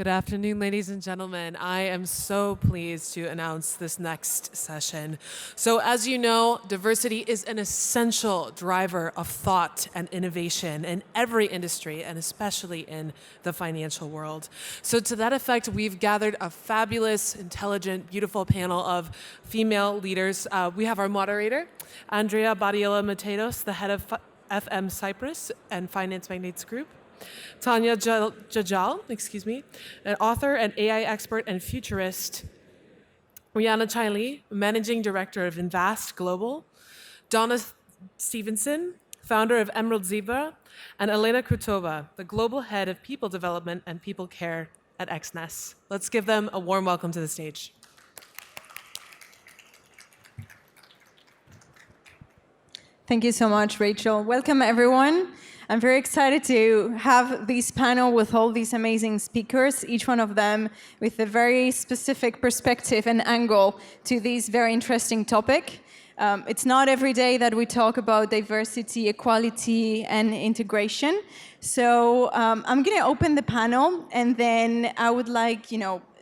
Good afternoon, ladies and gentlemen. I am so pleased to announce this next session. So as you know, diversity is an essential driver of thought and innovation in every industry, and especially in the financial world. So to that effect, we've gathered a fabulous, intelligent, beautiful panel of female leaders. We have our moderator, Andrea Badiola Mateos, the head of FM Cyprus and Finance Magnates Group. Tannya Jajal, an author and AI expert and futurist. Riana Chaili, managing director of Invast Global. Donna Stephenson, founder of Emerald Zebra. And Elena Krutova, the global head of people development and people care at XNES. Let's give them a warm welcome to the stage. Thank you so much, Rachel. Welcome, everyone. I'm very excited to have this panel with all these amazing speakers, each one of them with a very specific perspective and angle to this very interesting topic. It's not every day that we talk about diversity, equality, and integration. So I'm going to open the panel, and then I would like,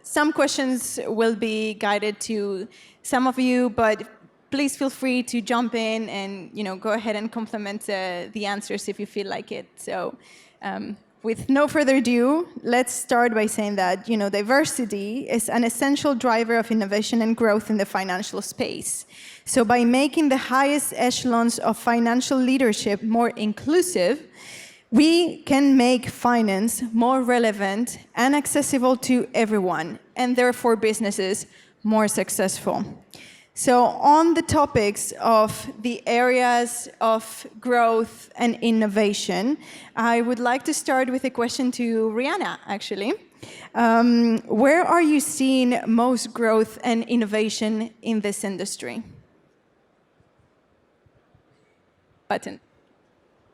some questions will be guided to some of you, but please feel free to jump in and go ahead and complement the answers if you feel like it. So with no further ado, let's start by saying that diversity is an essential driver of innovation and growth in the financial space. So by making the highest echelons of financial leadership more inclusive, we can make finance more relevant and accessible to everyone, and therefore businesses more successful. So on the topics of the areas of growth and innovation, I would like to start with a question to Riana, actually. Where are you seeing most growth and innovation in this industry? Button.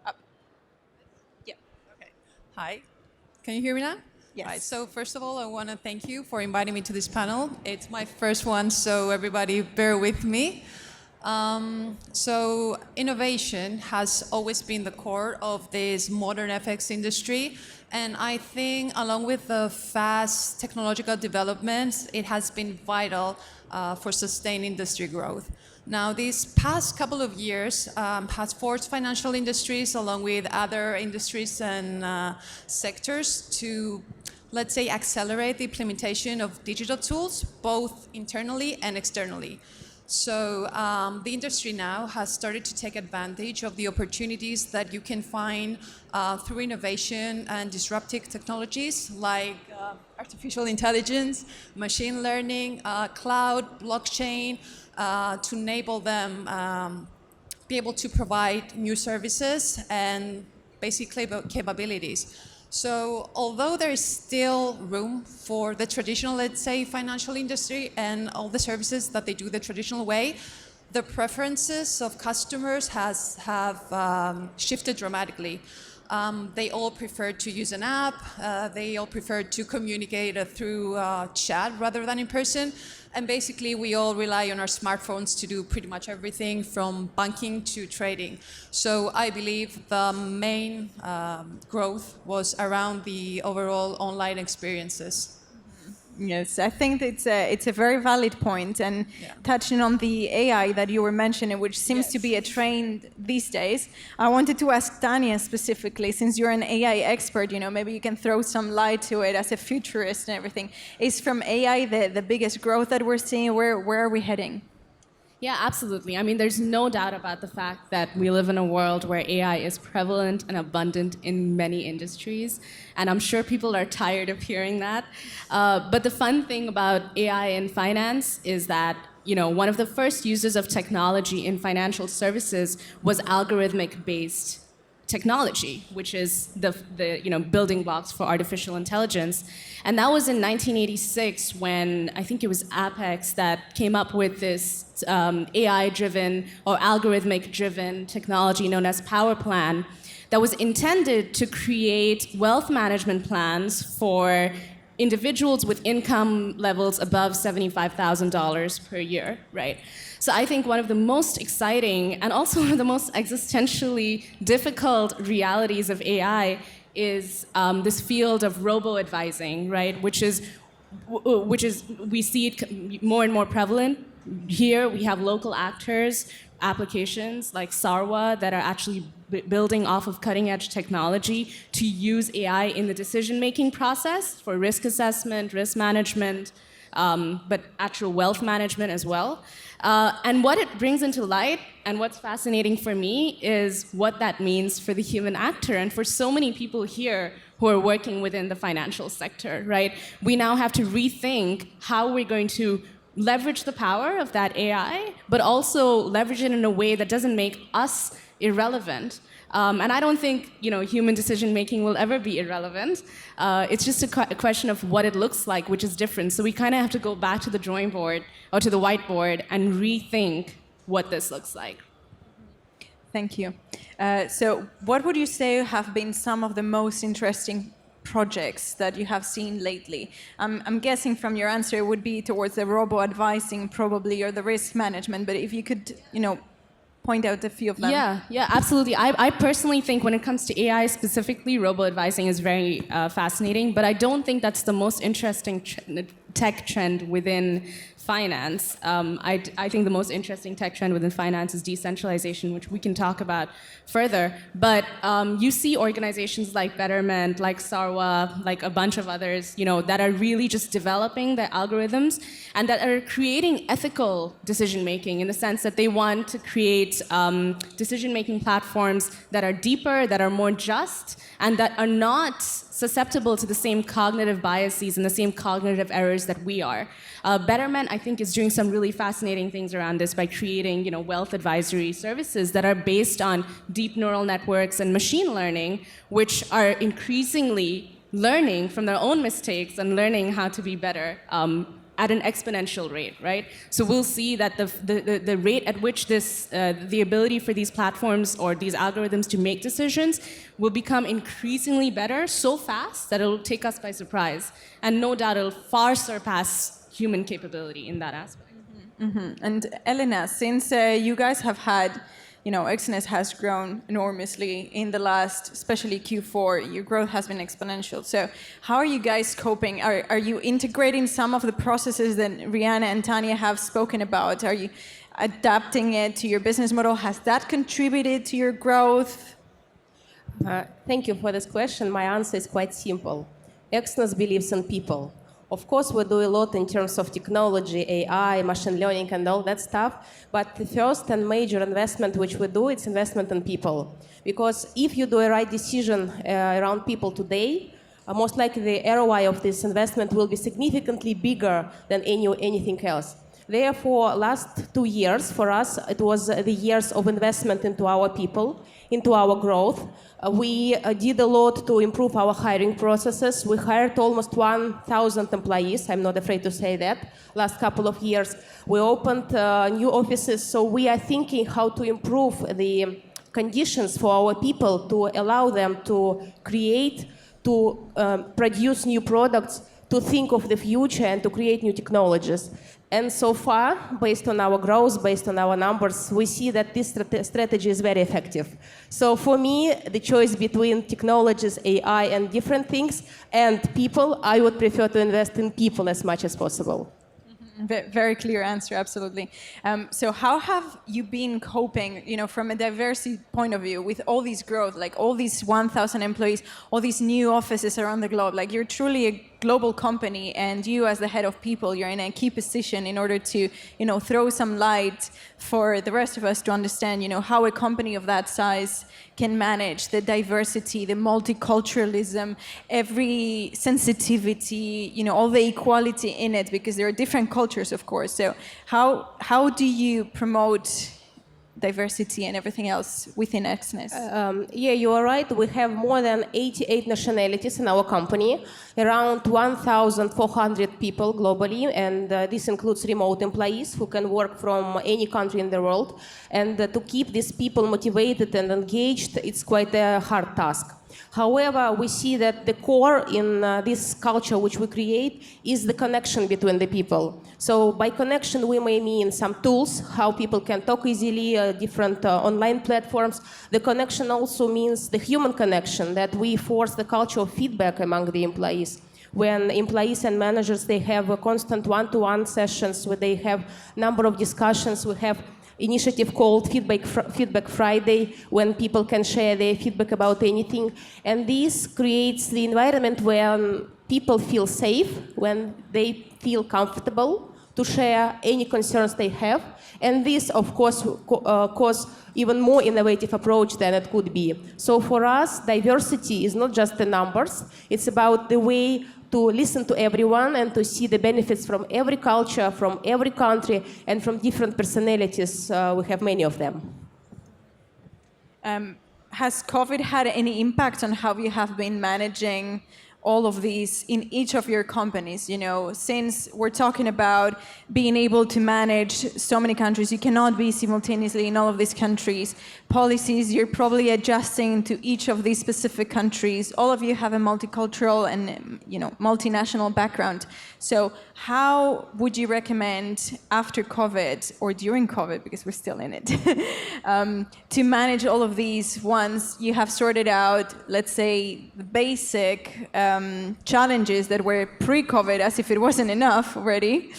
Up. Yeah. Okay. Hi. Can you hear me now? Yes. Right, so first of all, I want to thank you for inviting me to this panel. It's my first one, so everybody bear with me. So innovation has always been the core of this modern FX industry. And I think along with the fast technological developments, it has been vital for sustained industry growth. Now, these past couple of years has forced financial industries along with other industries and sectors to, let's say, accelerate the implementation of digital tools, both internally and externally. So the industry now has started to take advantage of the opportunities that you can find through innovation and disruptive technologies like artificial intelligence, machine learning, cloud, blockchain, to enable them be able to provide new services and basic capabilities. So although there is still room for the traditional, let's say, financial industry and all the services that they do the traditional way, the preferences of customers have shifted dramatically. They all prefer to use an app. They all prefer to communicate through chat rather than in person. And basically, we all rely on our smartphones to do pretty much everything from banking to trading. So I believe the main growth was around the overall online experiences. Yes, I think it's a very valid point, and touching on the AI that you were mentioning, which seems to be a trend these days, I wanted to ask Tannya specifically, since you're an AI expert, maybe you can throw some light to it as a futurist and everything. Is from AI the biggest growth that we're seeing? Where are we heading? Yeah, absolutely. I mean, there's no doubt about the fact that we live in a world where AI is prevalent and abundant in many industries, and I'm sure people are tired of hearing that. But the fun thing about AI in finance is that, one of the first uses of technology in financial services was algorithmic-based technology, which is the building blocks for artificial intelligence. And that was in 1986 when I think it was Apex that came up with this AI-driven or algorithmic-driven technology known as Power Plan that was intended to create wealth management plans for individuals with income levels above $75,000 per year, right? So I think one of the most exciting and also one of the most existentially difficult realities of AI is this field of robo-advising, right? Which is we see it more and more prevalent. Here we have local actors, applications like Sarwa that are actually building off of cutting-edge technology to use AI in the decision-making process for risk assessment, risk management, but actual wealth management as well. And what it brings into light, and what's fascinating for me, is what that means for the human actor and for so many people here who are working within the financial sector, right? We now have to rethink how we're going to leverage the power of that AI, but also leverage it in a way that doesn't make us irrelevant. And I don't think human decision making will ever be irrelevant. It's just a question of what it looks like, which is different. So we kind of have to go back to the drawing board or to the whiteboard and rethink what this looks like. Thank you. So what would you say have been some of the most interesting projects that you have seen lately? I'm guessing from your answer it would be towards the robo-advising probably, or the risk management, but if you could, point out a few of them. Yeah, absolutely. I personally think when it comes to AI specifically, robo-advising is very fascinating, but I don't think that's the most interesting tech trend within finance. I think the most interesting tech trend within finance is decentralization, which we can talk about further. But you see organizations like Betterment, like Sarwa, like a bunch of others, that are really just developing their algorithms and that are creating ethical decision-making in the sense that they want to create decision-making platforms that are deeper, that are more just, and that are not susceptible to the same cognitive biases and the same cognitive errors that we are. Betterment, I think, is doing some really fascinating things around this by creating, wealth advisory services that are based on deep neural networks and machine learning, which are increasingly learning from their own mistakes and learning how to be better at an exponential rate, right? So we'll see that the rate at which the ability for these platforms or these algorithms to make decisions will become increasingly better so fast that it'll take us by surprise. And no doubt it'll far surpass human capability in that aspect. And Elena, since you guys have had, Exynos has grown enormously in the last, especially Q4, your growth has been exponential. So how are you guys coping? Are you integrating some of the processes that Riana and Tannya have spoken about? Are you adapting it to your business model? Has that contributed to your growth? Thank you for this question. My answer is quite simple. Exynos believes in people. Of course, we do a lot in terms of technology, AI, machine learning, and all that stuff. But the first and major investment which we do, it's investment in people. Because if you do a right decision around people today, most likely the ROI of this investment will be significantly bigger than anything else. Therefore, last 2 years for us, it was the years of investment into our people, into our growth. We did a lot to improve our hiring processes. We hired almost 1,000 employees. I'm not afraid to say that. Last couple of years, we opened new offices. So we are thinking how to improve the conditions for our people to allow them to create, to produce new products, to think of the future and to create new technologies. And so far, based on our growth, based on our numbers, we see that this strategy is very effective. So for me, the choice between technologies, AI, and different things, and people, I would prefer to invest in people as much as possible. Very clear answer, absolutely. So how have you been coping, from a diversity point of view with all these growth, like all these 1,000 employees, all these new offices around the globe? Like you're truly a global company, and you as the head of people, you're in a key position in order to, throw some light for the rest of us to understand, how a company of that size can manage the diversity, the multiculturalism, every sensitivity, all the equality in it, because there are different cultures, of course. So how do you promote diversity and everything else within Exynos? Yeah, you are right. We have more than 88 nationalities in our company, around 1,400 people globally, and this includes remote employees who can work from any country in the world. And to keep these people motivated and engaged, it's quite a hard task. However, we see that the core in this culture which we create is the connection between the people. So by connection, we may mean some tools, how people can talk easily, different online platforms. The connection also means the human connection, that we force the culture of feedback among the employees. When employees and managers, they have a constant one-to-one sessions where they have number of discussions. We have initiative called Feedback Friday, when people can share their feedback about anything. And this creates the environment where people feel safe, when they feel comfortable to share any concerns they have. And this, of course, cause even more innovative approach than it could be. So for us, diversity is not just the numbers, it's about the way to listen to everyone and to see the benefits from every culture, from every country, and from different personalities. We have many of them. Has COVID had any impact on how you have been managing all of these in each of your companies? You know, since we're talking about being able to manage so many countries, you cannot be simultaneously in all of these countries. Policies, you're probably adjusting to each of these specific countries. All of you have a multicultural and, you know, multinational background. So how would you recommend after COVID or during COVID, because we're still in it, to manage all of these once you have sorted out, let's say, the basic challenges that were pre-COVID, as if it wasn't enough already?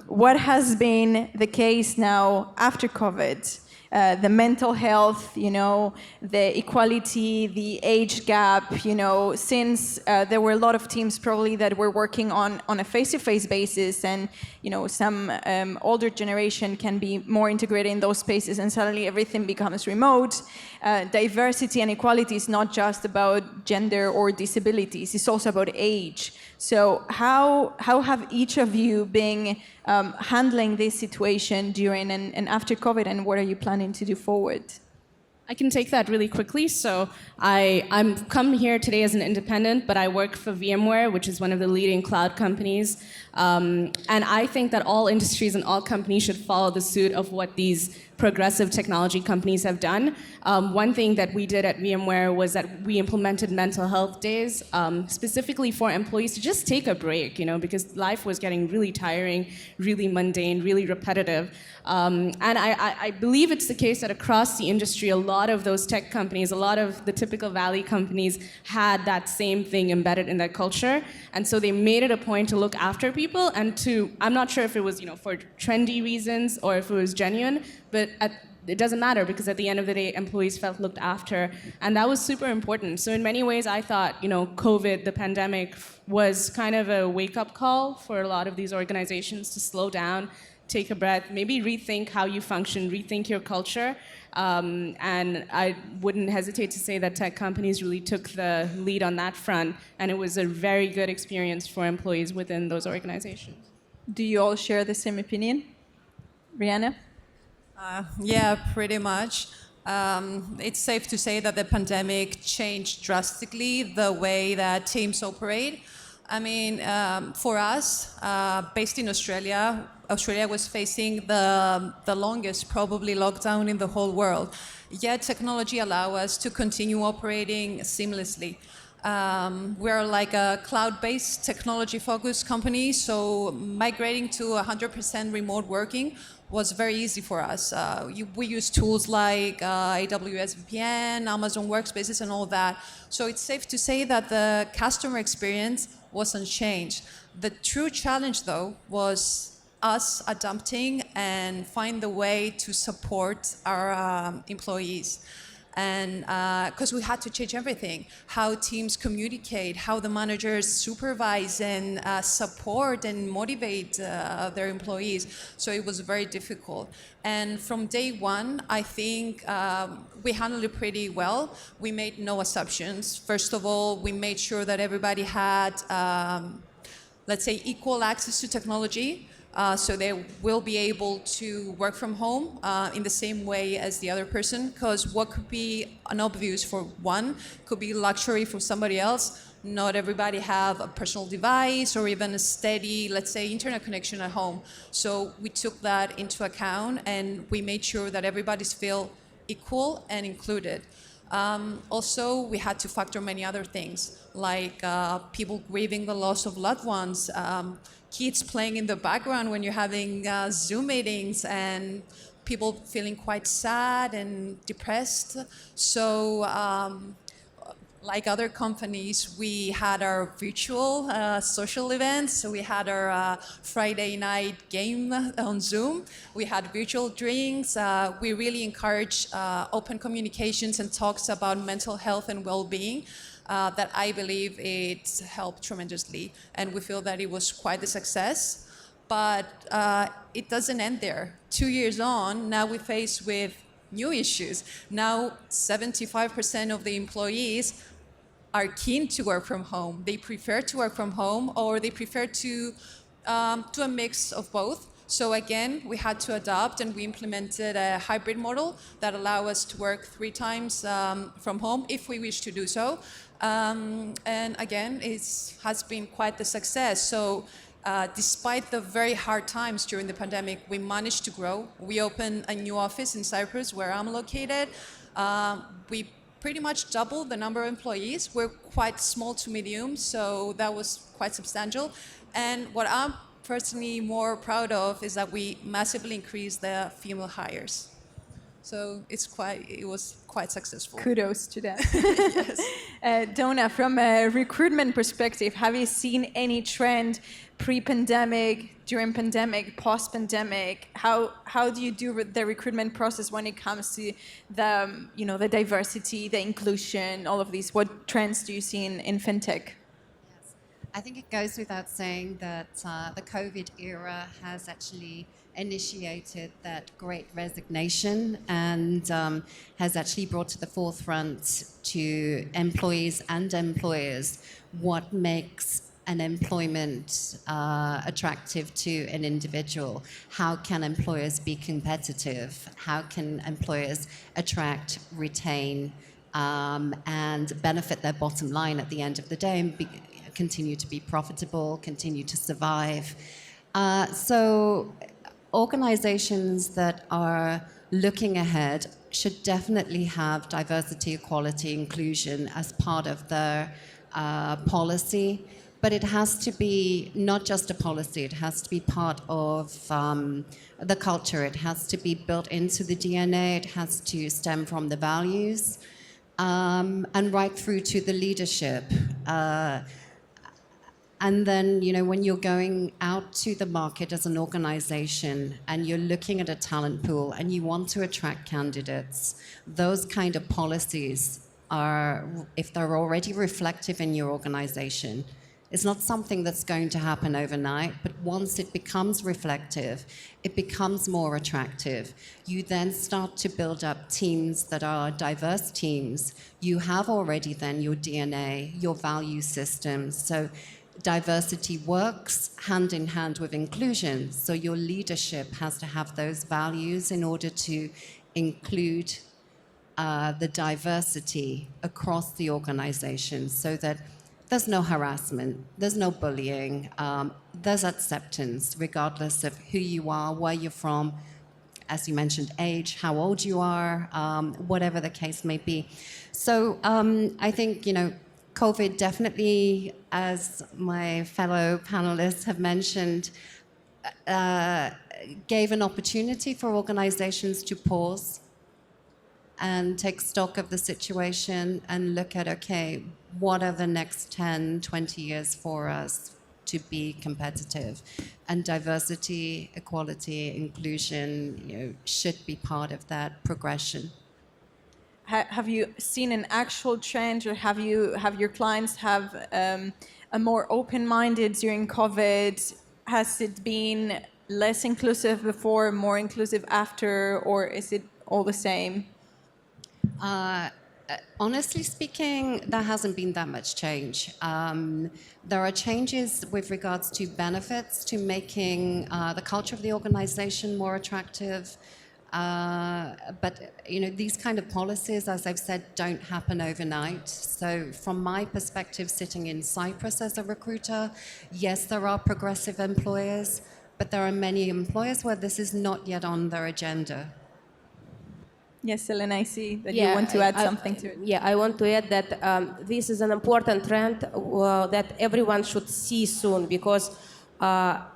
What has been the case now after COVID? The mental health, you know, the equality, the age gap, you know, since there were a lot of teams probably that were working on a face-to-face basis, and, you know, some older generation can be more integrated in those spaces, and suddenly everything becomes remote. Diversity and equality is not just about gender or disabilities, it's also about age. So how have each of you been handling this situation during and after COVID, and what are you planning to do forward? I can take that really quickly. So I'm come here today as an independent, but I work for VMware, which is one of the leading cloud companies. And I think that all industries and all companies should follow the suit of what these progressive technology companies have done. One thing that we did at VMware was that we implemented mental health days, specifically for employees to just take a break, you know, because life was getting really tiring, really mundane, really repetitive. And I believe it's the case that across the industry, a lot of those tech companies, a lot of the typical Valley companies had that same thing embedded in their culture. And so they made it a point to look after people and to, I'm not sure if it was, you know, for trendy reasons or if it was genuine, but it doesn't matter, because at the end of the day, employees felt looked after, and that was super important. So in many ways, I thought, you know, COVID, the pandemic, was kind of a wake-up call for a lot of these organizations to slow down, take a breath, maybe rethink how you function, rethink your culture. And I wouldn't hesitate to say that tech companies really took the lead on that front, and it was a very good experience for employees within those organizations. Do you all share the same opinion? Riana? Yeah, pretty much. It's safe to say that the pandemic changed drastically the way that teams operate. I mean, for us, based in Australia, Australia was facing the longest probably lockdown in the whole world. Yet technology allowed us to continue operating seamlessly. We're like a cloud-based technology-focused company, so migrating to 100% remote working was very easy for us. We use tools like AWS VPN, Amazon Workspaces, and all that. So it's safe to say that the customer experience wasn't changed. The true challenge, though, was us adapting and find the way to support our employees. And because we had to change everything, how teams communicate, how the managers supervise and support and motivate their employees. So it was very difficult. And from day one, I think we handled it pretty well. We made no assumptions. First of all, we made sure that everybody had, let's say, equal access to technology. So they will be able to work from home in the same way as the other person, because what could be an obvious for one could be luxury for somebody else. Not everybody have a personal device or even a steady, let's say, internet connection at home. So we took that into account and we made sure that everybody's feel equal and included. Also, we had to factor many other things, like people grieving the loss of loved ones, kids playing in the background when you're having Zoom meetings, and people feeling quite sad and depressed. So, like other companies, we had our virtual social events. So we had our Friday night game on Zoom. We had virtual drinks. We really encourage open communications and talks about mental health and well-being. That I believe it helped tremendously, and we feel that it was quite a success. But it doesn't end there. 2 years on, now we're faced with new issues. Now, 75% of the employees are keen to work from home. They prefer to work from home, or they prefer to do a mix of both. So again, we had to adapt, and we implemented a hybrid model that allow us to work 3 times from home if we wish to do so. And again, it has been quite the success. So despite the very hard times during the pandemic, we managed to grow. We opened a new office in Cyprus, where I'm located. We pretty much doubled the number of employees. We're quite small to medium, so that was quite substantial. And what I'm personally more proud of is that we massively increased the female hires. So it was quite successful. Kudos to that. Yes. Donna, from a recruitment perspective, have you seen any trend pre-pandemic, during pandemic, post-pandemic? How do you do the recruitment process when it comes to the diversity, the inclusion, all of these? What trends do you see in fintech? I think it goes without saying that the COVID era has actually initiated that great resignation and has actually brought to the forefront to employees and employers what makes an employment attractive to an individual. How can employers be competitive? How can employers attract, retain, and benefit their bottom line at the end of the day and continue to be profitable, continue to survive? So organizations that are looking ahead should definitely have diversity, equality, inclusion as part of their policy. But it has to be not just a policy, it has to be part of the culture. It has to be built into the DNA. It has to stem from the values and right through to the leadership. And then, when you're going out to the market as an organization and you're looking at a talent pool and you want to attract candidates, those kind of policies are, if they're already reflective in your organization, it's not something that's going to happen overnight, but once it becomes reflective, it becomes more attractive. You then start to build up teams that are diverse teams. You have already then your DNA, your value systems. So diversity works hand in hand with inclusion. So your leadership has to have those values in order to include the diversity across the organization so that there's no harassment, there's no bullying, there's acceptance regardless of who you are, where you're from, as you mentioned, age, how old you are, whatever the case may be. So I think, COVID definitely, as my fellow panelists have mentioned, gave an opportunity for organizations to pause and take stock of the situation and look at, okay, what are the next 10, 20 years for us to be competitive? And diversity, equality, inclusion, should be part of that progression. Have you seen an actual change, or have your clients have a more open-minded during COVID? Has it been less inclusive before, more inclusive after, or is it all the same? Honestly speaking, there hasn't been that much change. There are changes with regards to benefits, to making the culture of the organization more attractive. But these kind of policies, as I've said, don't happen overnight. So from my perspective, sitting in Cyprus as a recruiter, yes, there are progressive employers, but there are many employers where this is not yet on their agenda. Yes, Elena, I see that you want to add something to it. Yeah, I want to add that this is an important trend that everyone should see soon because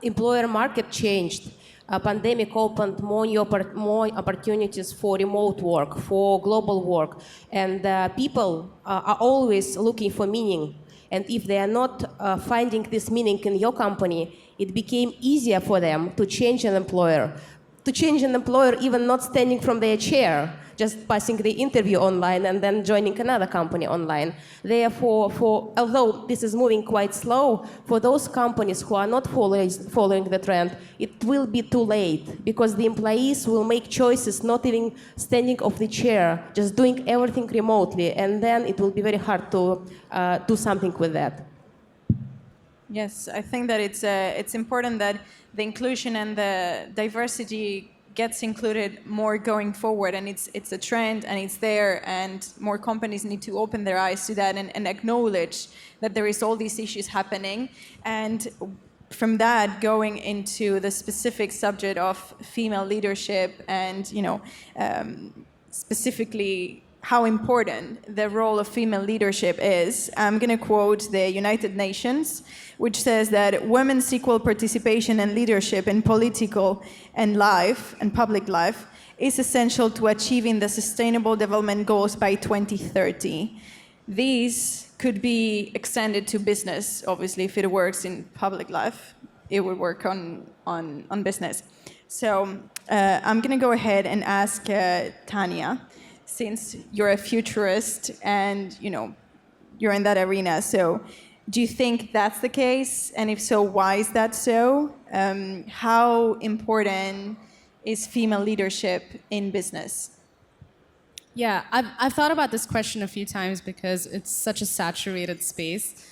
employer market changed. Pandemic opened more opportunities for remote work, for global work, and people are always looking for meaning. And if they are not finding this meaning in your company, it became easier for them to change an employer. To change an employer even not standing from their chair, just passing the interview online and then joining another company online. Therefore, although this is moving quite slow, for those companies who are not following the trend, it will be too late because the employees will make choices not even standing off the chair, just doing everything remotely, and then it will be very hard to do something with that. Yes, I think that it's important that the inclusion and the diversity gets included more going forward, and it's a trend and it's there, and more companies need to open their eyes to that and acknowledge that there is all these issues happening. And from that, going into the specific subject of female leadership and specifically how important the role of female leadership is, I'm going to quote the United Nations, which says that women's equal participation and leadership in political and public life is essential to achieving the Sustainable Development Goals by 2030. These could be extended to business, obviously. If it works in public life, it would work on business. So I'm going to go ahead and ask Tannya, since you're a futurist and you're in that arena. So do you think that's the case? And if so, why is that so? How important is female leadership in business? Yeah, I've thought about this question a few times because it's such a saturated space.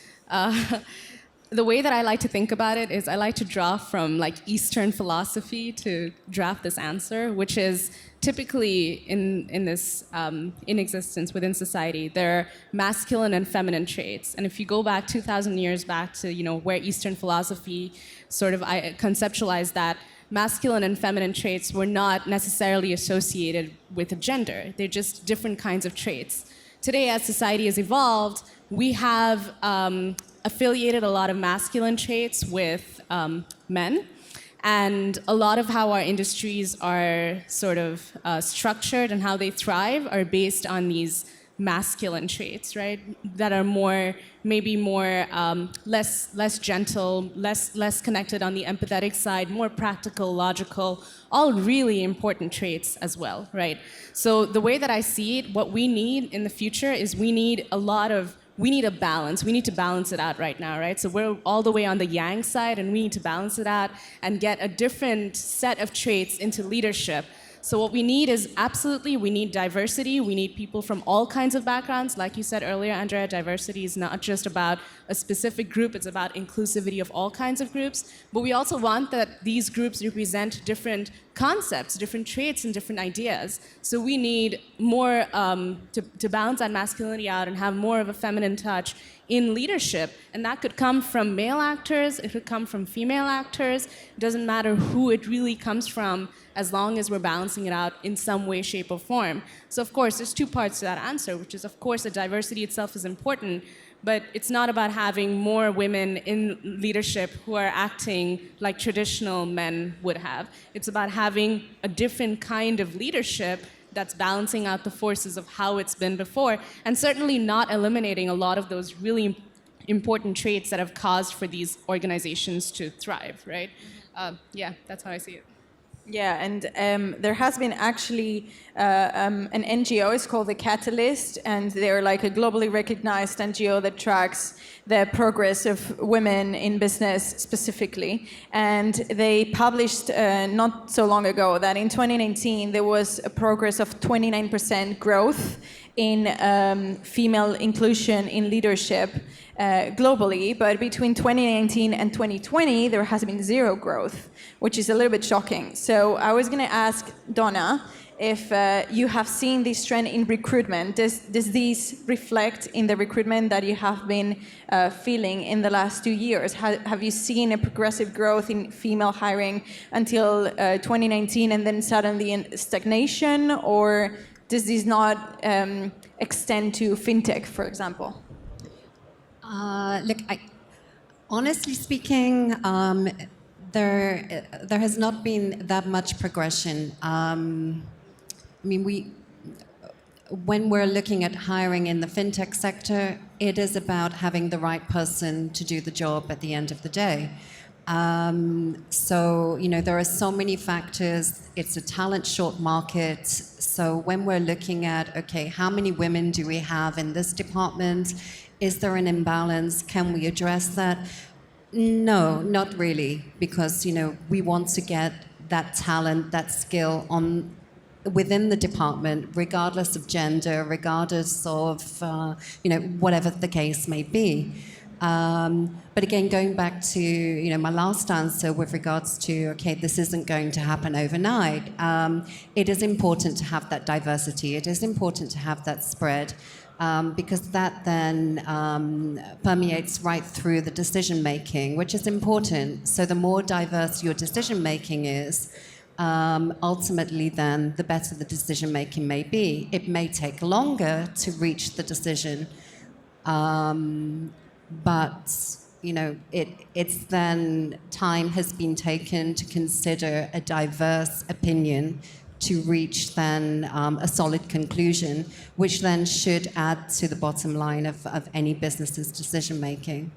The way that I like to think about it is I like to draw from Eastern philosophy to draft this answer, which is typically in existence within society, there are masculine and feminine traits. And if you go back 2,000 years back to where Eastern philosophy sort of conceptualized that, masculine and feminine traits were not necessarily associated with a gender. They're just different kinds of traits. Today, as society has evolved, we have affiliated a lot of masculine traits with men. And a lot of how our industries are sort of structured and how they thrive are based on these masculine traits, right? That are maybe more less gentle, less connected on the empathetic side, more practical, logical, all really important traits as well, right? So the way that I see it, what we need in the future is we need a balance. We need to balance it out right now, right? So we're all the way on the yang side, and we need to balance it out and get a different set of traits into leadership. So what we need is we need diversity. We need people from all kinds of backgrounds. Like you said earlier, Andrea, diversity is not just about a specific group. It's about inclusivity of all kinds of groups. But we also want that these groups represent different concepts, different traits, and different ideas. So we need more to balance that masculinity out and have more of a feminine touch in leadership. And that could come from male actors, it could come from female actors. It doesn't matter who it really comes from, as long as we're balancing it out in some way, shape, or form. So of course, there's two parts to that answer, which is, of course, the diversity itself is important, but it's not about having more women in leadership who are acting like traditional men would have. It's about having a different kind of leadership that's balancing out the forces of how it's been before, and certainly not eliminating a lot of those really important traits that have caused for these organizations to thrive, right? Yeah, that's how I see it. Yeah, and there has been actually an NGO, it's called The Catalyst, and they're like a globally recognized NGO that tracks the progress of women in business specifically. And they published not so long ago that in 2019 there was a progress of 29% growth in female inclusion in leadership globally, but between 2019 and 2020 there has been zero growth, which is a little bit shocking. So I was going to ask Donna if you have seen this trend in recruitment. Does this reflect in the recruitment that you have been feeling in the last 2 years? Have you seen a progressive growth in female hiring until 2019 and then suddenly in stagnation, or does this not extend to fintech, for example? Look, honestly speaking, there has not been that much progression. I mean, when we're looking at hiring in the fintech sector, it is about having the right person to do the job at the end of the day. So, there are so many factors. It's a talent short market. So when we're looking at, okay, how many women do we have in this department? Is there an imbalance? Can we address that? No, not really, because, we want to get that talent, that skill within the department, regardless of gender, regardless of, whatever the case may be. But again, going back to my last answer with regards to, okay, this isn't going to happen overnight. It is important to have that diversity. It is important to have that spread, because that then permeates right through the decision making, which is important. So the more diverse your decision making is, ultimately then the better the decision making may be. It may take longer to reach the decision, but it's then time has been taken to consider a diverse opinion to reach then a solid conclusion, which then should add to the bottom line of any business's decision making.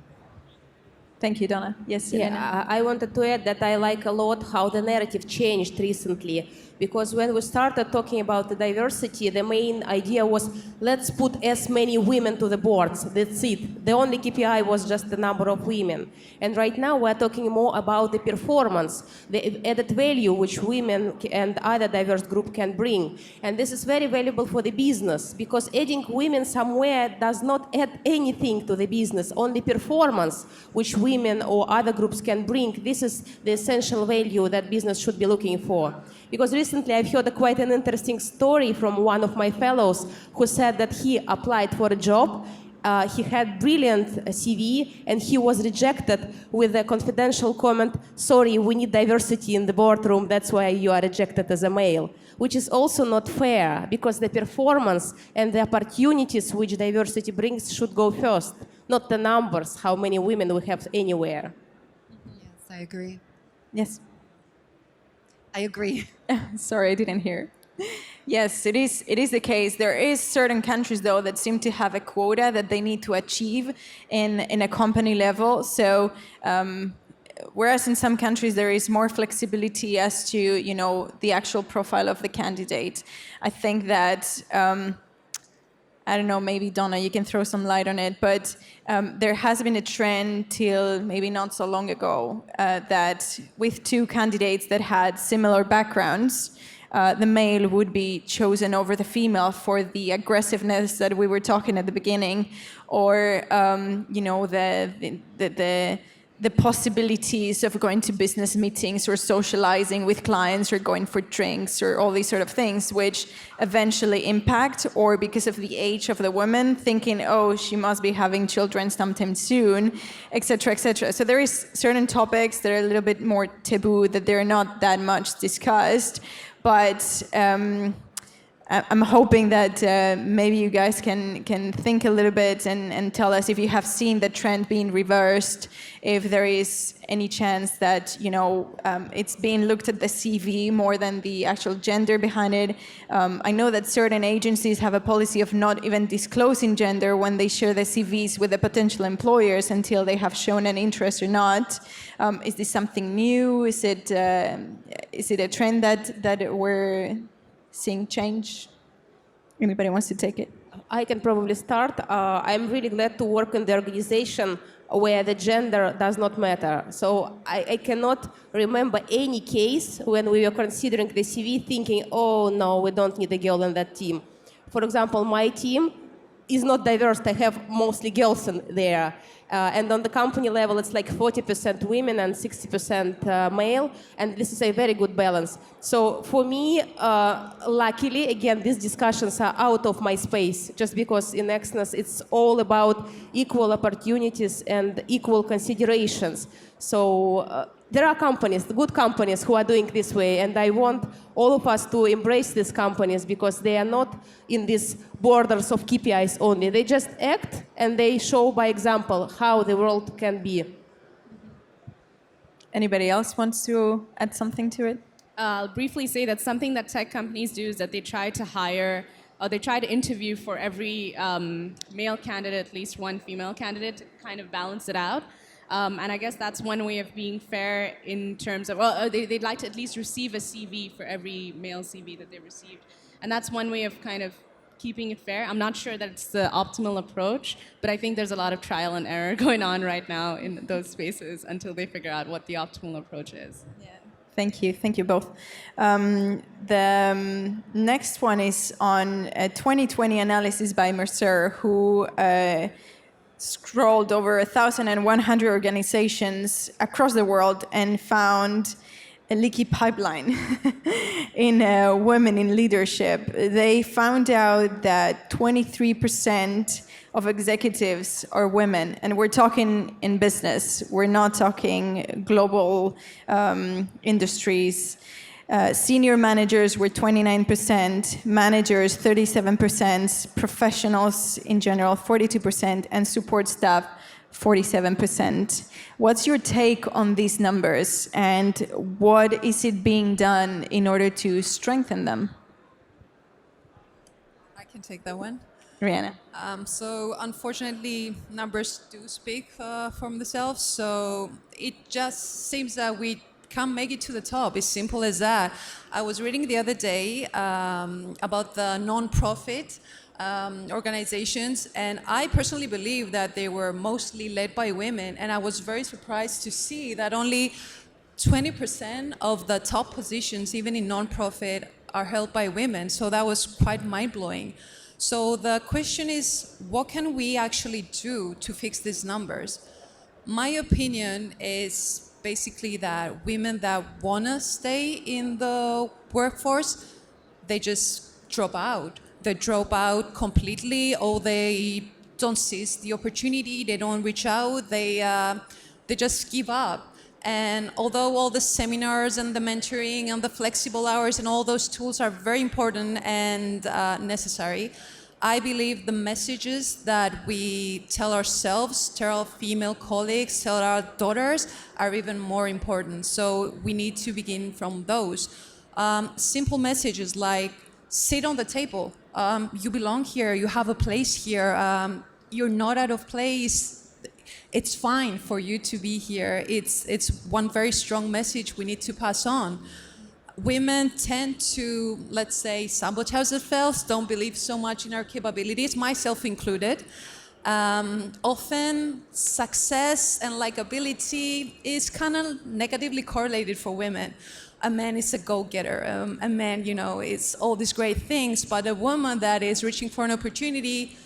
Thank you, Donna. Yes, Yeah, Elena? I wanted to add that I like a lot how the narrative changed recently. Because when we started talking about the diversity, the main idea was, let's put as many women to the boards. That's it. The only KPI was just the number of women. And right now we're talking more about the performance, the added value which women and other diverse group can bring. And this is very valuable for the business, because adding women somewhere does not add anything to the business. Only performance which women or other groups can bring, this is the essential value that business should be looking for. Because recently I've heard quite an interesting story from one of my fellows who said that he applied for a job. He had brilliant CV and he was rejected with a confidential comment, sorry, we need diversity in the boardroom, that's why you are rejected as a male. Which is also not fair, because the performance and the opportunities which diversity brings should go first, not the numbers, how many women we have anywhere. Yes, I agree. Yes. I agree. Sorry, I didn't hear. Yes, it is the case. There is certain countries, though, that seem to have a quota that they need to achieve in a company level. So, whereas in some countries there is more flexibility as to, the actual profile of the candidate, I think that, I don't know, maybe Donna, you can throw some light on it, but there has been a trend till maybe not so long ago that with two candidates that had similar backgrounds, the male would be chosen over the female for the aggressiveness that we were talking at the beginning, or the possibilities of going to business meetings or socializing with clients or going for drinks or all these sort of things, which eventually impact, or because of the age of the woman, thinking, oh, she must be having children sometime soon, etc., etc. So there is certain topics that are a little bit more taboo, that they're not that much discussed, but I'm hoping that maybe you guys can think a little bit and tell us if you have seen the trend being reversed, if there is any chance that it's being looked at the CV more than the actual gender behind it. I know that certain agencies have a policy of not even disclosing gender when they share the CVs with the potential employers until they have shown an interest or not. Is this something new? Is it a trend that we're seeing change? Anybody wants to take it? I can probably start. I'm really glad to work in the organization where the gender does not matter. So I cannot remember any case when we were considering the CV thinking, oh no, we don't need a girl in that team. For example, my team is not diverse. I have mostly girls in there. And on the company level, it's like 40% women and 60% male, and this is a very good balance. So for me, luckily, again, these discussions are out of my space, just because in Exness it's all about equal opportunities and equal considerations. So there are companies, good companies, who are doing this way, and I want all of us to embrace these companies because they are not in these borders of KPIs only. They just act and they show by example how the world can be. Anybody else wants to add something to it? I'll briefly say that something that tech companies do is that they try to hire or they try to interview for every male candidate, at least one female candidate, to kind of balance it out. And I guess that's one way of being fair in terms of, well, they'd like to at least receive a CV for every male CV that they received. And that's one way of kind of keeping it fair. I'm not sure that it's the optimal approach, but I think there's a lot of trial and error going on right now in those spaces until they figure out what the optimal approach is. Yeah. Thank you both. The next one is on a 2020 analysis by Mercer, who scrolled over 1,100 organizations across the world and found a leaky pipeline in women in leadership. They found out that 23% of executives are women, and we're talking in business. We're not talking global industries. Senior managers were 29%, managers 37%, professionals in general 42%, and support staff 47%. What's your take on these numbers, and what is it being done in order to strengthen them? I can take that one. Riana. So unfortunately, numbers do speak for themselves. So it just seems that we can't make it to the top. It's simple as that. I was reading the other day about the non-profit organizations, and I personally believe that they were mostly led by women, and I was very surprised to see that only 20% of the top positions, even in non-profit, are held by women. So that was quite mind-blowing. So the question is, what can we actually do to fix these numbers? My opinion is basically that women that want to stay in the workforce, they just drop out. They drop out completely, or they don't seize the opportunity, they don't reach out, they just give up. And although all the seminars and the mentoring and the flexible hours and all those tools are very important and necessary, I believe the messages that we tell ourselves, tell our female colleagues, tell our daughters are even more important. So we need to begin from those. Simple messages like, sit on the table. You belong here, you have a place here, you're not out of place. It's fine for you to be here. It's one very strong message we need to pass on. Women tend to, let's say, sabotage themselves, don't believe so much in our capabilities, myself included. Often success and likability is kind of negatively correlated for women. A man is a go-getter. A man, is all these great things, but a woman that is reaching for an opportunity,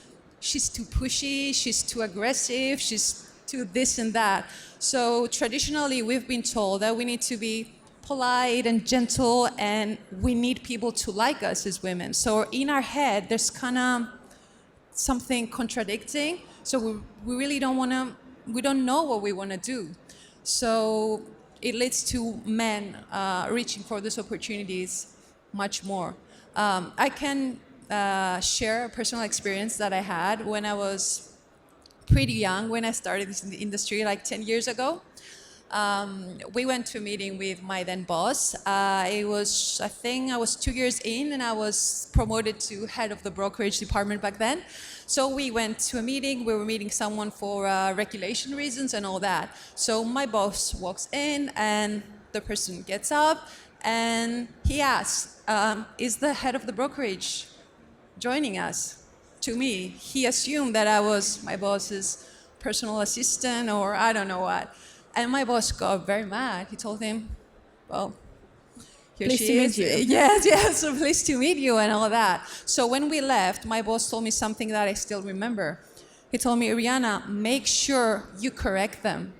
she's too pushy, she's too aggressive, she's too this and that. So traditionally, we've been told that we need to be polite and gentle, and we need people to like us as women. So in our head, there's kind of something contradicting. So we really we don't know what we want to do. So it leads to men reaching for these opportunities much more. I can share a personal experience that I had when I was pretty young, when I started in the industry like 10 years ago. We went to a meeting with my then boss. I think I was 2 years in, and I was promoted to head of the brokerage department back then. So we went to a meeting. We were meeting someone for regulation reasons and all that. So my boss walks in, and the person gets up, and he asks, is the head of the brokerage joining us? To me, he assumed that I was my boss's personal assistant or I don't know what. And my boss got very mad. He told him, well, here she is. Yes, so pleased to meet you and all that. So when we left, my boss told me something that I still remember. He told me, Riana, make sure you correct them.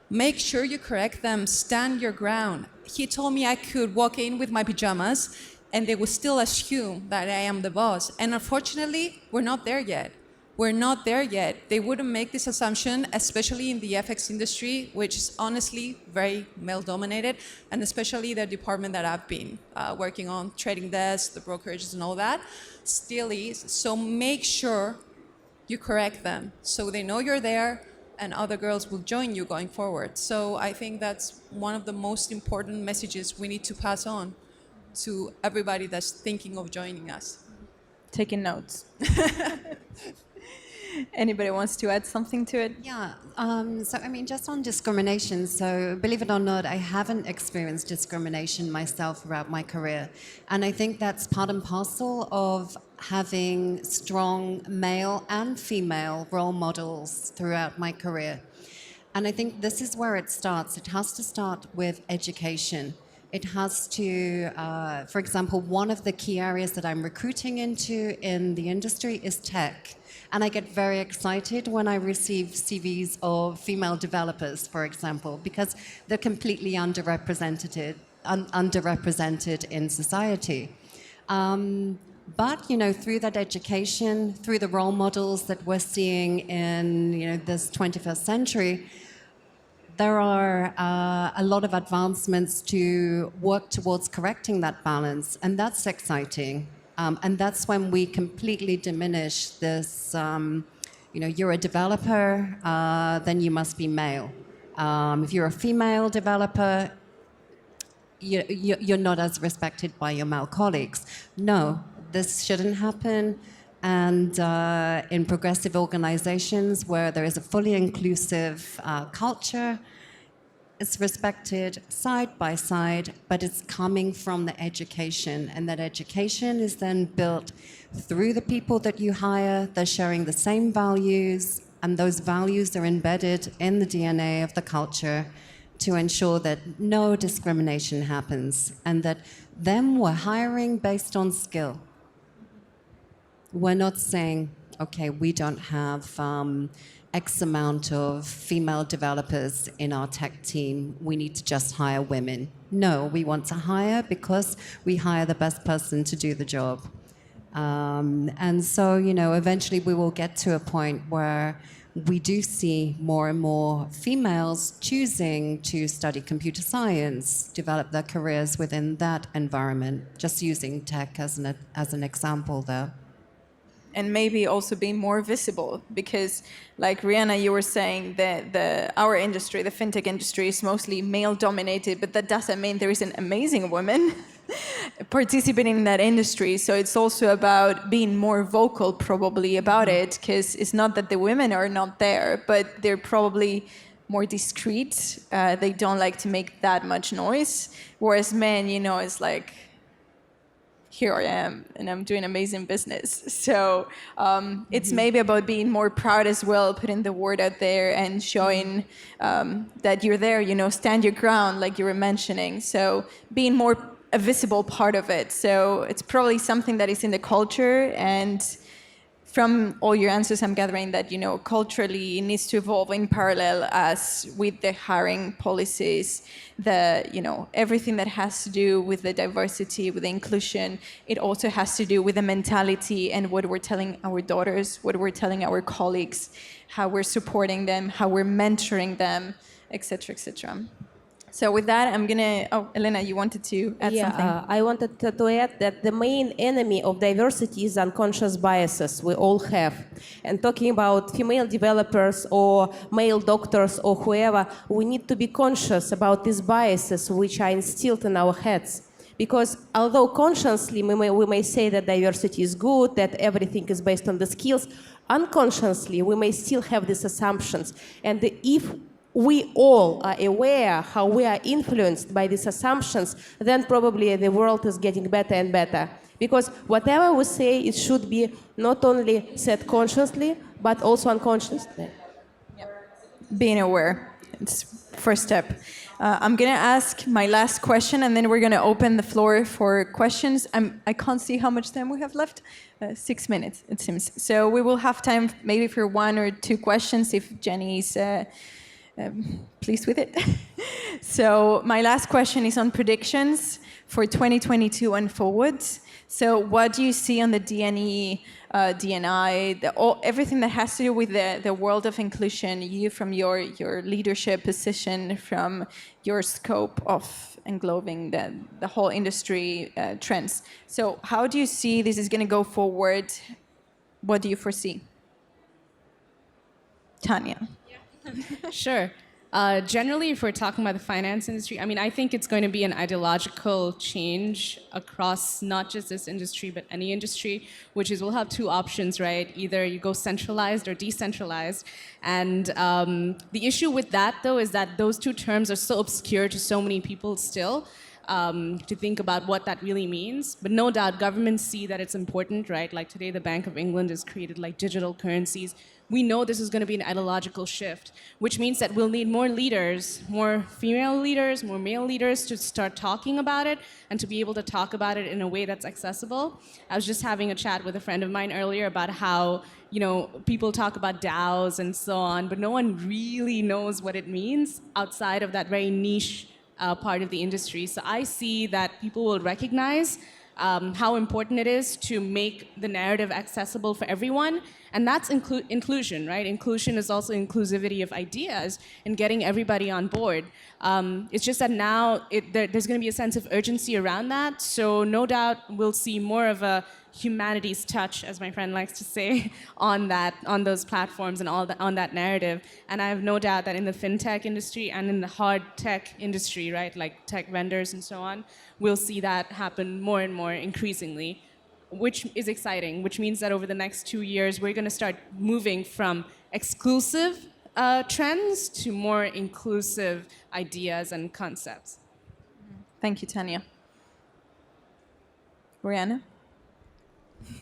Make sure you correct them. Stand your ground. He told me I could walk in with my pajamas and they would still assume that I am the boss. And unfortunately, we're not there yet. we're not there yet. They wouldn't make this assumption, especially in the FX industry, which is honestly very male-dominated, and especially the department that I've been working on, trading desks, the brokerages and all that, still is. So make sure you correct them so they know you're there and other girls will join you going forward. So I think that's one of the most important messages we need to pass on to everybody that's thinking of joining us. Taking notes. Anybody wants to add something to it? Yeah, so I mean, just on discrimination, so believe it or not, I haven't experienced discrimination myself throughout my career. And I think that's part and parcel of having strong male and female role models throughout my career. And I think this is where it starts. It has to start with education. It has to, for example, one of the key areas that I'm recruiting into in the industry is tech. And I get very excited when I receive CVs of female developers, for example, because they're completely underrepresented in society. But, you know, through that education, through the role models that we're seeing in, you know, this 21st century, there are a lot of advancements to work towards correcting that balance, and that's exciting. And that's when we completely diminish this, you know, you're a developer, then you must be male. If you're a female developer, you're not as respected by your male colleagues. No, this shouldn't happen. And in progressive organizations where there is a fully inclusive culture, it's respected side by side, but it's coming from the education. And that education is then built through the people that you hire. They're sharing the same values, and those values are embedded in the DNA of the culture to ensure that no discrimination happens, and that them we're hiring based on skill. We're not saying, okay, we don't have X amount of female developers in our tech team, we need to just hire women. No, we want to hire because we hire the best person to do the job. And so, you know, eventually we will get to a point where we do see more and more females choosing to study computer science, develop their careers within that environment, just using tech as an example there. And maybe also being more visible, because like Riana, you were saying that our industry, the fintech industry, is mostly male dominated, but that doesn't mean there isn't amazing women participating in that industry. So it's also about being more vocal probably about it, because it's not that the women are not there, but they're probably more discreet. They don't like to make that much noise. Whereas men, you know, it's like, here I am, and I'm doing amazing business. So it's maybe about being more proud as well, putting the word out there and showing that you're there, you know, stand your ground, like you were mentioning. So being more a visible part of it. So it's probably something that is in the culture, and from all your answers, I'm gathering that, you know, culturally it needs to evolve in parallel as with the hiring policies, you know, everything that has to do with the diversity, with the inclusion. It also has to do with the mentality and what we're telling our daughters, what we're telling our colleagues, how we're supporting them, how we're mentoring them, et cetera, et cetera. So with that, I'm gonna, Elena, you wanted to add something? I wanted to add that the main enemy of diversity is unconscious biases we all have. And talking about female developers or male doctors or whoever, we need to be conscious about these biases which are instilled in our heads. Because although consciously we may say that diversity is good, that everything is based on the skills, unconsciously we may still have these assumptions. And if we all are aware how we are influenced by these assumptions, then probably the world is getting better and better. Because whatever we say, it should be not only said consciously, but also unconsciously. Being aware, it's first step. I'm going to ask my last question, and then we're going to open the floor for questions. I can't see how much time we have left. 6 minutes, it seems. So we will have time maybe for 1 or 2 questions if Jenny's pleased with it. So my last question is on predictions for 2022 and forwards. So what do you see on the D&E D&I, everything that has to do with the world of inclusion, you from your leadership position, from your scope of englobing the whole industry trends. So how do you see this is going to go forward? What do you foresee? Tannya. Sure. Generally, if we're talking about the finance industry, I mean, I think it's going to be an ideological change across not just this industry, but any industry, which is we'll have two options, right? Either you go centralized or decentralized. And the issue with that, though, is that those two terms are so obscure to so many people still. To think about what that really means. But no doubt governments see that it's important, right? Like today the Bank of England has created like digital currencies. We know this is going to be an ideological shift, which means that we'll need more leaders, more female leaders, more male leaders to start talking about it and to be able to talk about it in a way that's accessible. I was just having a chat with a friend of mine earlier about how, you know, people talk about DAOs and so on, but no one really knows what it means outside of that very niche part of the industry. So I see that people will recognize how important it is to make the narrative accessible for everyone. And that's inclusion, right? Inclusion is also inclusivity of ideas and getting everybody on board. It's just that now there's going to be a sense of urgency around that. So no doubt we'll see more of a humanities touch, as my friend likes to say, on those platforms and on that narrative. And I have no doubt that in the fintech industry and in the hard tech industry, right, like tech vendors and so on, we'll see that happen more and more increasingly, which is exciting, which means that over the next 2 years, we're going to start moving from exclusive trends to more inclusive ideas and concepts. Thank you, Tannya. Riana?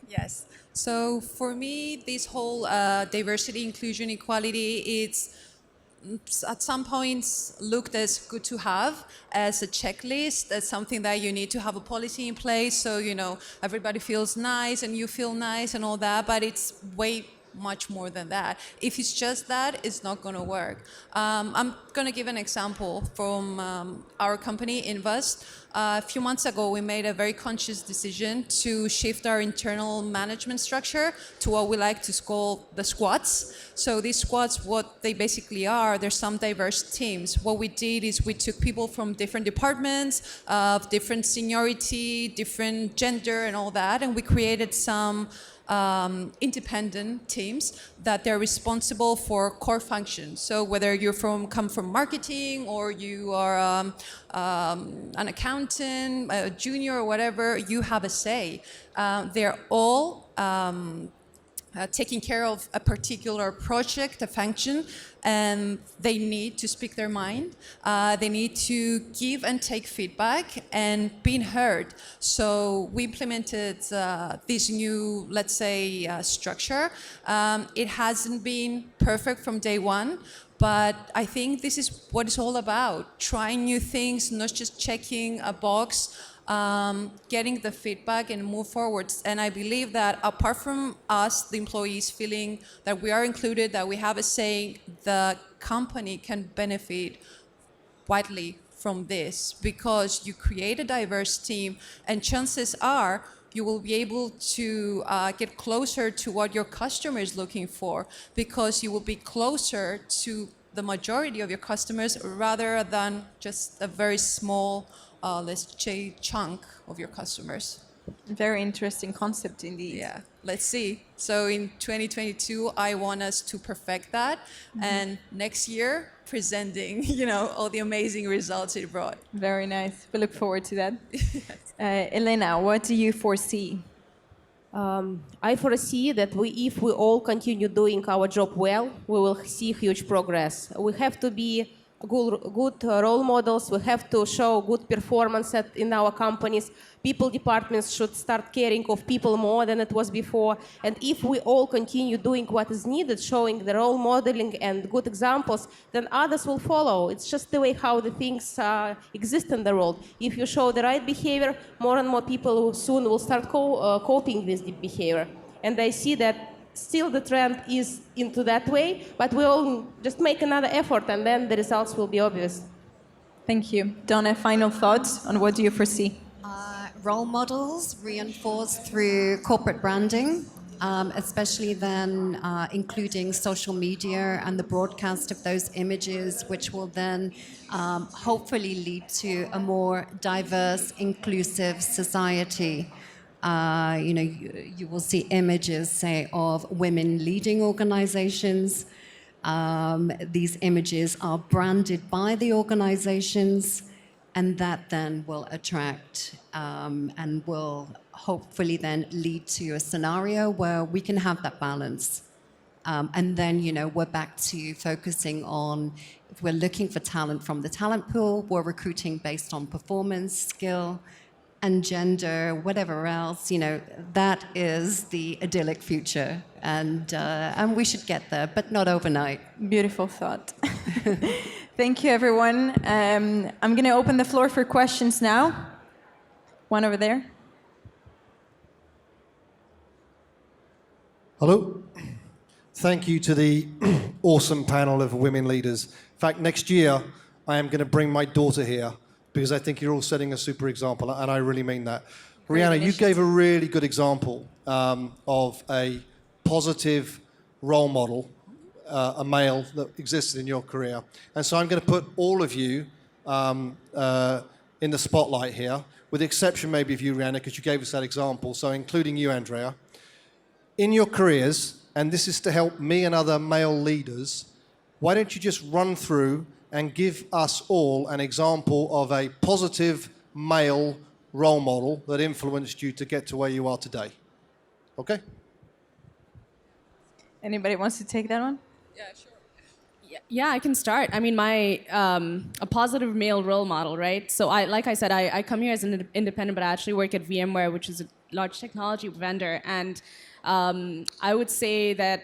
Yes. So for me, this whole diversity, inclusion, equality, it's at some points looked as good to have, as a checklist, as something that you need to have a policy in place so, you know, everybody feels nice and you feel nice and all that, but it's way much more than that. If it's just that, it's not going to work. I'm going to give an example from our company, Invast. A few months ago, we made a very conscious decision to shift our internal management structure to what we like to call the squads. So these squads, what they basically are, there's some diverse teams. What we did is we took people from different departments, of different seniority, different gender and all that, and we created some independent teams that they're responsible for core functions. So whether you come from marketing or you are an accountant, a junior or whatever, you have a say. They're all taking care of a particular project, a function, and they need to speak their mind. They need to give and take feedback and being heard. So we implemented this new, let's say, structure. It hasn't been perfect from day one, but I think this is what it's all about. Trying new things, not just checking a box, getting the feedback and move forwards. And I believe that apart from us, the employees, feeling that we are included, that we have a say, the company can benefit widely from this, because you create a diverse team and chances are you will be able to get closer to what your customer is looking for, because you will be closer to the majority of your customers rather than just a very small let's say, chunk of your customers. Very interesting concept indeed. Yeah, let's see. So in 2022, I want us to perfect that, and next year, presenting, you know, all the amazing results it brought. Very nice. We look forward to that. Elena, what do you foresee? I foresee that if we all continue doing our job well, we will see huge progress. We have to be good role models. We have to show good performance in our companies. People departments should start caring of people more than it was before. And if we all continue doing what is needed, showing the role modeling and good examples, then others will follow. It's just the way how the things exist in the world. If you show the right behavior, more and more people soon will start coping with the behavior. And I see that still the trend is into that way, but we all just make another effort and then the results will be obvious. Thank you. Donna, final thoughts on what do you foresee? Role models reinforced through corporate branding especially then including social media and the broadcast of those images, which will then hopefully lead to a more diverse, inclusive society. You will see images, say, of women leading organizations. These images are branded by the organizations, and that then will attract and will hopefully then lead to a scenario where we can have that balance. And then, we're back to focusing on, if we're looking for talent from the talent pool, we're recruiting based on performance, skill, and gender, whatever else, that is the idyllic future. And we should get there, but not overnight. Beautiful thought. Thank you, everyone. I'm going to open the floor for questions now. One over there. Hello. Thank you to the awesome panel of women leaders. In fact, next year, I am going to bring my daughter here because I think you're all setting a super example, and I really mean that. Riana, you gave a really good example of a positive role model, a male that existed in your career. And so I'm going to put all of you in the spotlight here, with the exception maybe of you, Riana, because you gave us that example, so including you, Andrea. In your careers, and this is to help me and other male leaders, why don't you just run through and give us all an example of a positive male role model that influenced you to get to where you are today? Okay? Anybody wants to take that one? Yeah, sure. Yeah, I can start. I mean, my a positive male role model, right? So like I said, I come here as an independent, but I actually work at VMware, which is a large technology vendor, and I would say that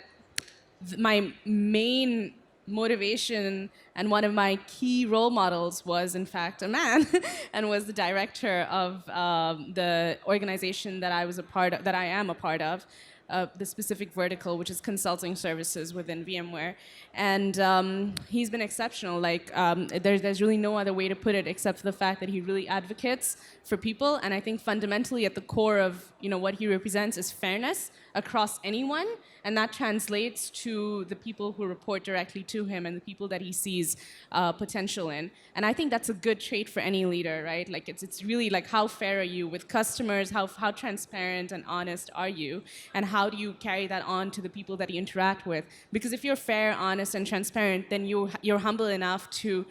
my main motivation and one of my key role models was, in fact, a man, and was the director of the organization that I was a part of, that I am a part of. The specific vertical, which is consulting services within VMware. And he's been exceptional. Like, there's really no other way to put it except for the fact that he really advocates for people. And I think fundamentally at the core of what he represents is fairness across anyone. And that translates to the people who report directly to him and the people that he sees potential in. And I think that's a good trait for any leader, right? Like, it's really like, how fair are you with customers? How transparent and honest are you? And how do you carry that on to the people that you interact with? Because if you're fair, honest, and transparent, then you're humble enough to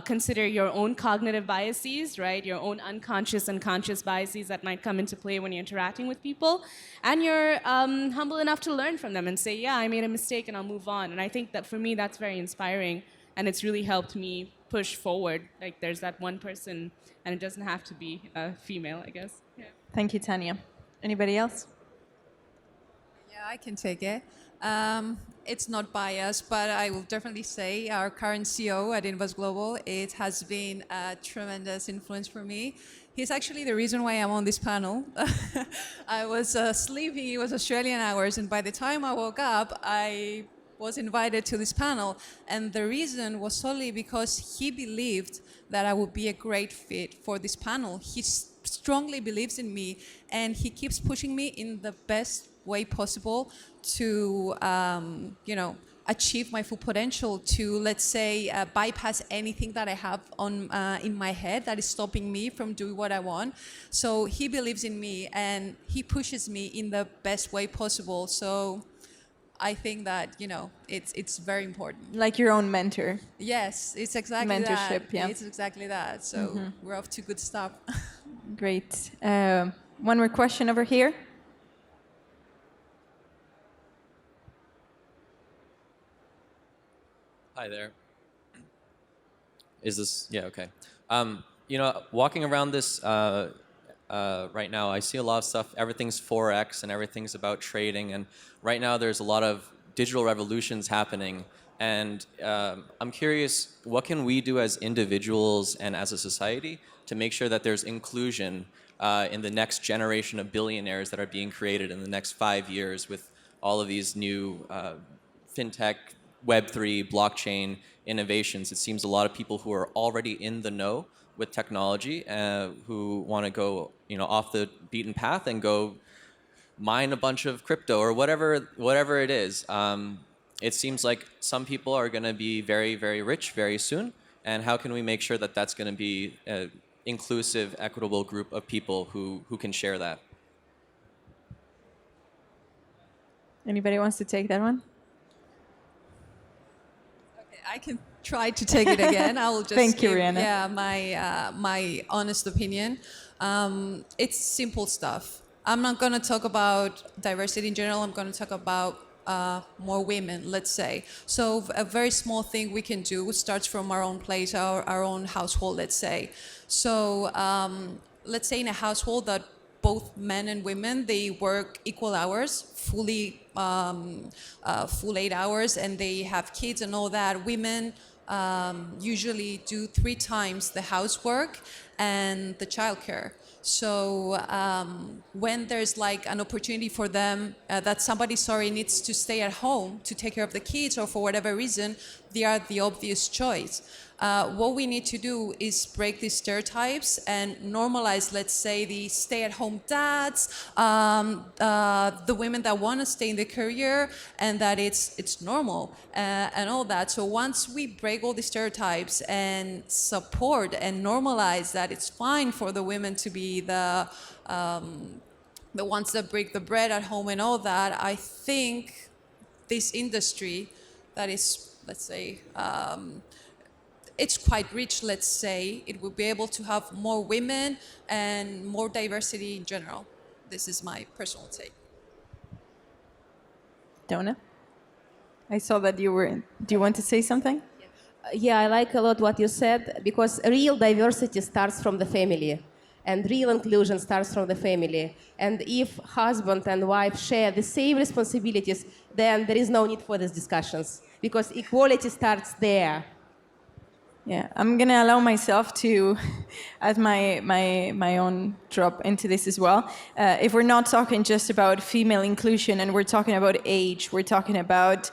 consider your own cognitive biases, right? Your own unconscious and conscious biases that might come into play when you're interacting with people. And you're humble enough to learn from them and say, yeah, I made a mistake and I'll move on. And I think that for me, that's very inspiring. And it's really helped me push forward. Like, there's that one person, and it doesn't have to be a female, I guess. Yeah. Thank you, Tannya. Anybody else? Yeah, I can take it. It's not biased, but I will definitely say our current CEO at Invast Global, it has been a tremendous influence for me. He's actually the reason why I'm on this panel. I was sleeping, it was Australian hours, and by the time I woke up, I was invited to this panel. And the reason was solely because he believed that I would be a great fit for this panel. He strongly believes in me, and he keeps pushing me in the best way possible to, achieve my full potential, to, let's say, bypass anything that I have on in my head that is stopping me from doing what I want. So he believes in me, and he pushes me in the best way possible. So I think that, it's very important. Like your own mentor. Yes, it's exactly Mentorship, that. yeah. It's exactly that. So we're off to good stuff. Great. One more question over here. Hi there. Is this, yeah, okay. Walking around this right now, I see a lot of stuff, everything's Forex and everything's about trading, and right now there's a lot of digital revolutions happening, and I'm curious, what can we do as individuals and as a society to make sure that there's inclusion in the next generation of billionaires that are being created in the next 5 years with all of these new fintech, Web3, blockchain innovations? It seems a lot of people who are already in the know with technology who want to go off the beaten path and go mine a bunch of crypto or whatever it is. It seems like some people are going to be very, very rich very soon. And how can we make sure that that's going to be an inclusive, equitable group of people who can share that? Anybody wants to take that one? I can try to take it again. I will just Thank you, give, Riana. my honest opinion. It's simple stuff. I'm not going to talk about diversity in general. I'm going to talk about more women, let's say. So a very small thing we can do starts from our own place, our own household, let's say. So let's say in a household that both men and women, they work equal hours, full 8 hours, and they have kids and all that. Women usually do 3 times the housework and the childcare. So when there's like an opportunity for them that somebody, needs to stay at home to take care of the kids or for whatever reason, they are the obvious choice. What we need to do is break these stereotypes and normalize, let's say, the stay-at-home dads, the women that want to stay in the career, and that it's normal and all that. So once we break all the stereotypes and support and normalize that it's fine for the women to be the ones that break the bread at home and all that, I think this industry that is, let's say, it's quite rich, let's say, it will be able to have more women and more diversity in general. This is my personal take. Donna? I saw that you were... Do you want to say something? Yeah, I like a lot what you said, because real diversity starts from the family. And real inclusion starts from the family. And if husband and wife share the same responsibilities, then there is no need for these discussions, because equality starts there. Yeah, I'm going to allow myself to add my own drop into this as well. If we're not talking just about female inclusion and we're talking about age, we're talking about,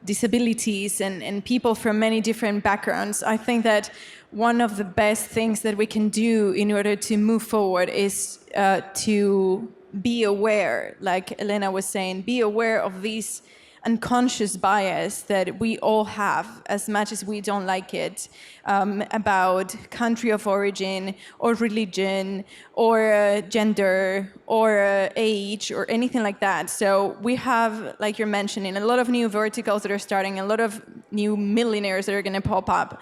disabilities and people from many different backgrounds, I think that one of the best things that we can do in order to move forward is to be aware, like Elena was saying, be aware of these unconscious bias that we all have, as much as we don't like it, about country of origin or religion or gender or age or anything like that. So we have, like you're mentioning, a lot of new verticals that are starting, a lot of new millionaires that are going to pop up.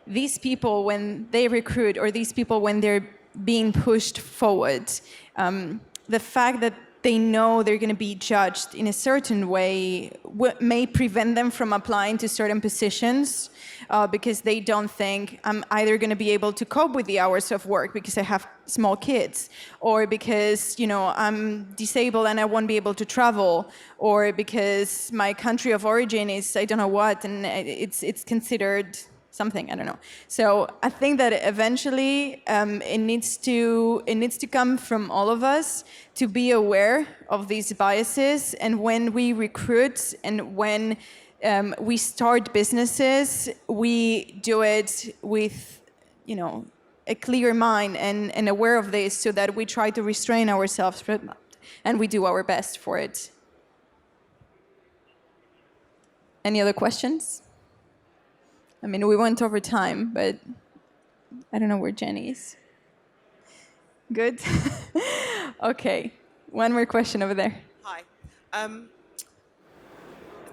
These people, when they recruit, or these people when they're being pushed forward, the fact that they know they're going to be judged in a certain way may prevent them from applying to certain positions because they don't think I'm either going to be able to cope with the hours of work because I have small kids, or because I'm disabled and I won't be able to travel, or because my country of origin is I don't know what, and it's considered something, I don't know. So I think that eventually it needs to come from all of us to be aware of these biases. And when we recruit and when we start businesses, we do it with, a clear mind and aware of this, so that we try to restrain ourselves and we do our best for it. Any other questions? I mean, we went over time, but I don't know where Jenny is. Good? Okay. One more question over there. Hi.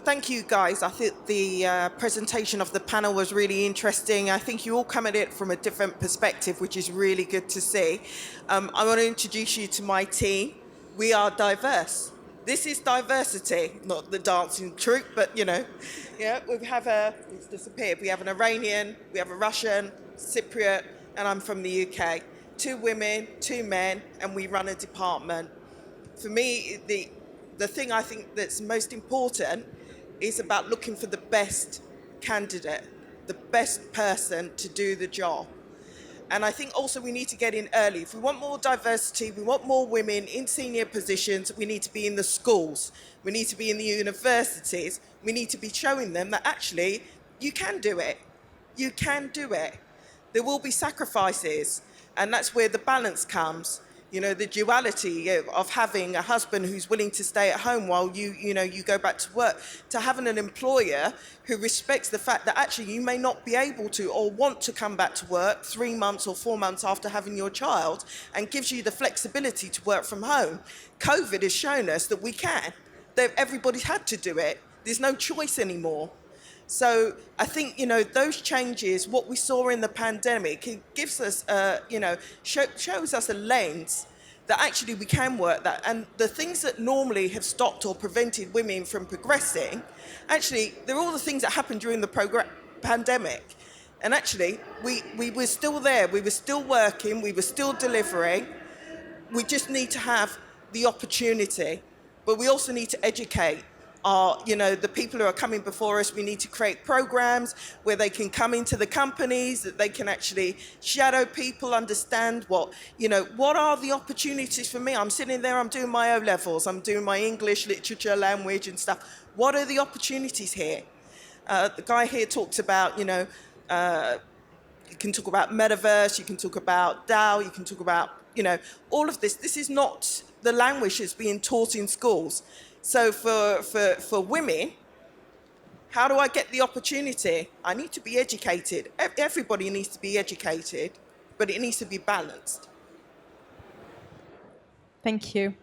Thank you, guys. I think the presentation of the panel was really interesting. I think you all come at it from a different perspective, which is really good to see. I want to introduce you to my team. We are diverse. This is diversity, not the dancing troupe, but we have it's disappeared. We have an Iranian, we have a Russian, Cypriot, and I'm from the UK. 2 women, 2 men, and we run a department. For me, the thing I think that's most important is about looking for the best candidate, the best person to do the job. And I think also we need to get in early. If we want more diversity, we want more women in senior positions, we need to be in the schools. We need to be in the universities. We need to be showing them that actually you can do it. You can do it. There will be sacrifices, and that's where the balance comes. You know, the duality of having a husband who's willing to stay at home while you go back to work, to having an employer who respects the fact that actually you may not be able to or want to come back to work 3 months or 4 months after having your child, and gives you the flexibility to work from home. COVID has shown us that we can, that everybody's had to do it. There's no choice anymore. So I think, those changes, what we saw in the pandemic, it gives us, shows us a lens that actually we can work that. And the things that normally have stopped or prevented women from progressing, actually, they're all the things that happened during the pandemic. And actually, we were still there. We were still working. We were still delivering. We just need to have the opportunity. But we also need to educate the people who are coming before us. We need to create programs where they can come into the companies, that they can actually shadow people, understand what are the opportunities for me. I'm sitting there, I'm doing my O-levels, I'm doing my English, literature, language and stuff. What are the opportunities here? The guy here talks about, you can talk about metaverse, you can talk about DAO, you can talk about, all of this. This is not the language that's being taught in schools. So for women, how do I get the opportunity? I need to be educated. Everybody needs to be educated, but it needs to be balanced. Thank you.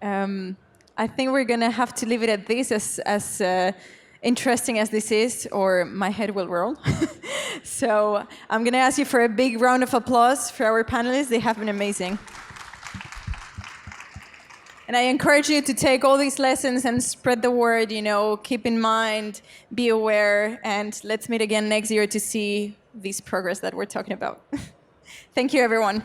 I think we're going to have to leave it at this, as interesting as this is, or my head will roll. So I'm going to ask you for a big round of applause for our panelists. They have been amazing. And I encourage you to take all these lessons and spread the word, keep in mind, be aware, and let's meet again next year to see this progress that we're talking about. Thank you, everyone.